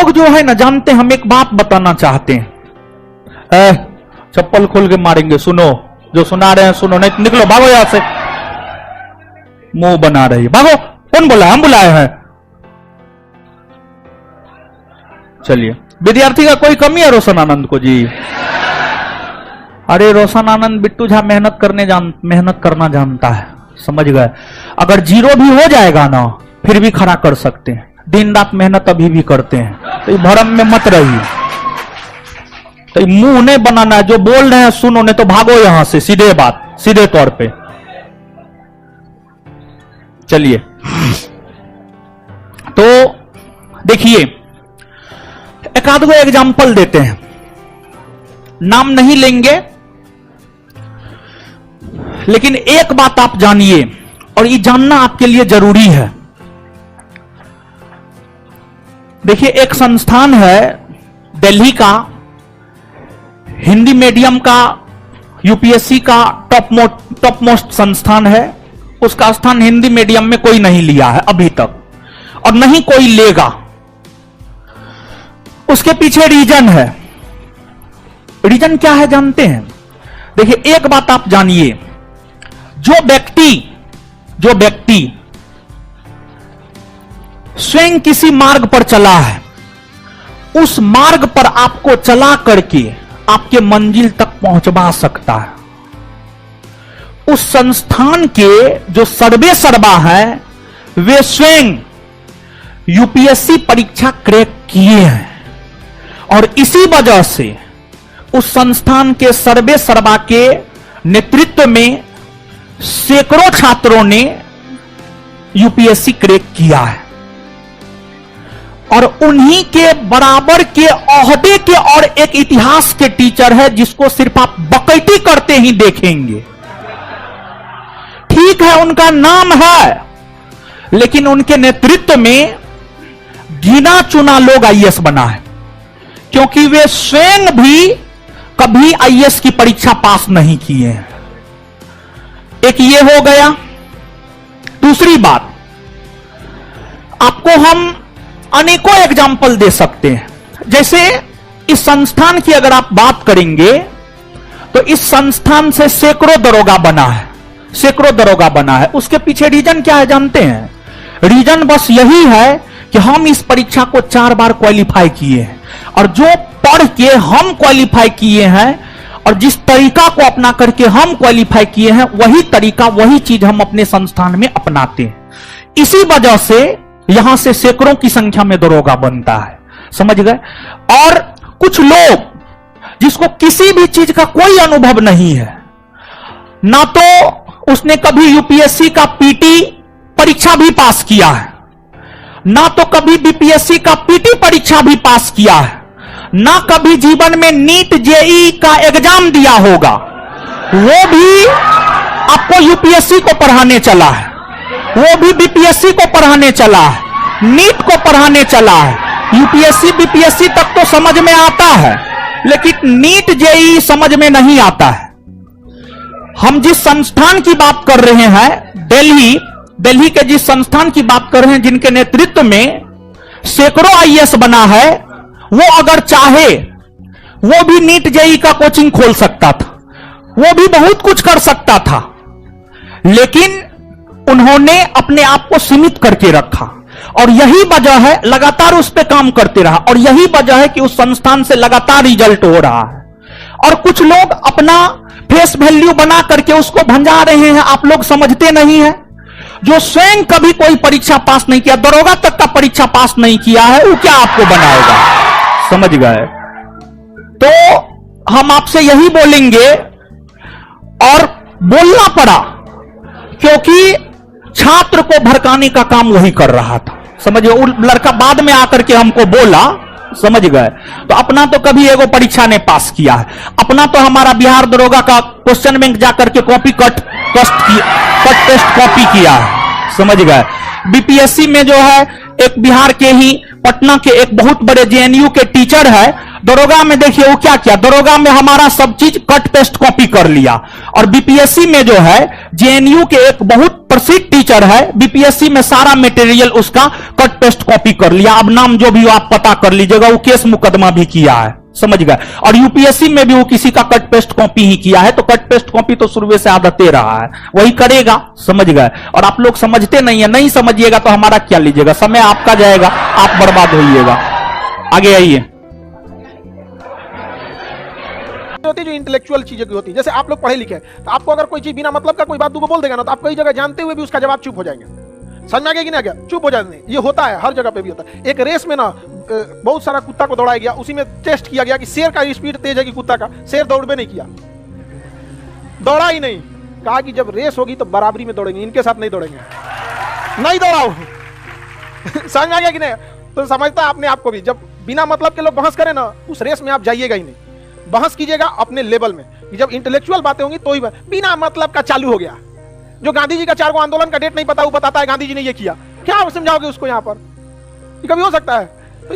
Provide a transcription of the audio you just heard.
लोग जो है ना जानते हैं, हम एक बात बताना चाहते हैं। चप्पल खोल के मारेंगे, सुनो, जो सुना रहे हैं सुनो, नहीं निकलो, भागो यहां से। मुंह बना रही, भागो। कौन बोला? हम बुलाए हैं। चलिए, विद्यार्थी का कोई कमी है रोशन आनंद को जी? अरे रोशन आनंद बिट्टू झा मेहनत करना जानता है, समझ गए। अगर जीरो भी हो जाएगा ना फिर भी खड़ा कर सकते हैं, दिन रात मेहनत अभी भी करते हैं। तो भरम में मत रहिए, तो मुंह नहीं बनाना है, जो बोल रहे हैं सुनो, नहीं तो भागो यहां से। सीधे बात, सीधे तौर पे। चलिए, तो देखिए एक आध गो एग्जाम्पल देते हैं, नाम नहीं लेंगे, लेकिन एक बात आप जानिए, और ये जानना आपके लिए जरूरी है। देखिए, एक संस्थान है दिल्ली का, हिंदी मीडियम का, यूपीएससी का टॉप मोस्ट संस्थान है। उसका स्थान हिंदी मीडियम में कोई नहीं लिया है अभी तक, और नहीं कोई लेगा। उसके पीछे रीजन है। रीजन क्या है जानते हैं? देखिए, एक बात आप जानिए, जो व्यक्ति स्वयं किसी मार्ग पर चला है, उस मार्ग पर आपको चला करके आपके मंजिल तक पहुंचवा सकता है। उस संस्थान के जो सर्वे सर्वा है, वे स्वयं यूपीएससी परीक्षा क्रैक किए हैं, और इसी वजह से उस संस्थान के सर्वे सर्वा के नेतृत्व में सैकड़ों छात्रों ने यूपीएससी क्रैक किया है। और उन्हीं के बराबर के ओहदे के और एक इतिहास के टीचर है, जिसको सिर्फ आप बकैती करते ही देखेंगे। ठीक है, उनका नाम है, लेकिन उनके नेतृत्व में गिना चुना लोग आईएएस बना है, क्योंकि वे स्वयं भी कभी आईएएस की परीक्षा पास नहीं किए हैं। एक ये हो गया। दूसरी बात, आपको हम अनेकों एग्जाम्पल दे सकते हैं। जैसे इस संस्थान की अगर आप बात करेंगे, तो इस संस्थान से सैकड़ों दरोगा बना है, सैकड़ों दरोगा बना है। उसके पीछे रीजन क्या है जानते हैं? रीजन बस यही है कि हम इस परीक्षा को 4 बार क्वालिफाई किए हैं, और जो पढ़ के हम क्वालिफाई किए हैं, और जिस तरीका को अपना करके हम क्वालिफाई किए हैं, वही तरीका, वही चीज हम अपने संस्थान में अपनाते हैं। इसी वजह से यहां से सैकड़ों की संख्या में दरोगा बनता है, समझ गए। और कुछ लोग जिसको किसी भी चीज का कोई अनुभव नहीं है, ना तो उसने कभी यूपीएससी का पीटी परीक्षा भी पास किया है, ना तो कभी बीपीएससी का पीटी परीक्षा भी पास किया है, ना कभी जीवन में नीट जेईई का एग्जाम दिया होगा, वो भी आपको यूपीएससी को पढ़ाने चला है, वो भी बीपीएससी को पढ़ाने चला है, नीट को पढ़ाने चला है। यूपीएससी बीपीएससी तक तो समझ में आता है, लेकिन नीट जेईई समझ में नहीं आता है। हम जिस संस्थान की बात कर रहे हैं, दिल्ली के जिस संस्थान की बात कर रहे हैं, जिनके नेतृत्व में सैकड़ों आईएएस बना है, वो अगर चाहे वो भी नीट जेईई का कोचिंग खोल सकता था, वो भी बहुत कुछ कर सकता था, लेकिन उन्होंने अपने आप को सीमित करके रखा। और यही वजह है, लगातार उस पर काम करते रहा, और यही वजह है कि उस संस्थान से लगातार रिजल्ट हो रहा है। और कुछ लोग अपना फेस वैल्यू बना करके उसको भंजा रहे हैं, आप लोग समझते नहीं है। जो स्वयं कभी कोई परीक्षा पास नहीं किया, दरोगा तक का परीक्षा पास नहीं किया है, वो क्या आपको बनाएगा, समझ गए। तो हम आपसे यही बोलेंगे, और बोलना पड़ा क्योंकि छात्र को भड़काने का काम वही कर रहा था, समझिए। वो लड़का बाद में आकर के हमको बोला, समझ गए। तो अपना तो कभी एगो परीक्षा ने पास किया है, अपना तो हमारा बिहार दरोगा का क्वेश्चन बैंक जाकर के कॉपी कट टेस्ट कॉपी किया है, समझ गए। बीपीएससी में जो है एक बिहार के ही पटना के एक बहुत बड़े जेएनयू के टीचर है, दरोगा में देखिए वो क्या किया, दरोगा में हमारा सब चीज कट पेस्ट कॉपी कर लिया। और बीपीएससी में जो है जेएनयू के एक बहुत प्रसिद्ध टीचर है, बीपीएससी में सारा मटेरियल उसका कट पेस्ट कॉपी कर लिया। अब नाम जो भी हो आप पता कर लीजिएगा, वो केस मुकदमा भी किया है, समझ गए। और यूपीएससी में भी वो किसी का कट पेस्ट कॉपी ही किया है, तो कट पेस्ट कॉपी तो शुरू से आदते रहा है, वही करेगा, समझ गए। और आप लोग समझते नहीं है, नहीं समझिएगा तो हमारा क्या लीजिएगा, समय आपका जाएगा, आप बर्बाद होइएगा। आगे आइए। होती जो इंटेलेक्चुअल चीजें की होती है, जैसे आप लोग पढ़े लिखे हैं, तो आपको अगर कोई चीज बिना मतलब का कोई बात बोल देगा ना, तो आप कई जगह जानते हुए भी उसका जवाब चुप हो जाएंगे। समझ में आ गया कि नहीं आ गया? चुप हो जाते, ये होता है, हर जगह पे भी होता है। एक रेस में ना बहुत सारा कुत्ता को दौड़ाया गया, उसी में टेस्ट किया गया कि शेर का स्पीड तेज है कि कुत्ता का। शेर दौड़बे नहीं किया, दौड़ा ही नहीं, कहा कि जब रेस होगी तो बराबरी में दौड़ेंगे, इनके साथ नहीं दौड़ेंगे, नहीं दौड़ाओ। समझ में आ गया कि नहीं? तो समझता आपने आपको भी, जब बिना मतलब के लोग बहस करें ना, उस रेस में आप जाइएगा ही नहीं। बहस कीजिएगा अपने लेवल में, कि जब इंटेलेक्चुअल बातें होंगी तो ही बिना मतलब का चालू हो गया। जो गांधी जी का 4 आंदोलन का डेट नहीं पता, वो बताता है गांधी जी ने ये किया, क्या आप समझाओगे उसको? यहां पर कभी हो सकता है? तो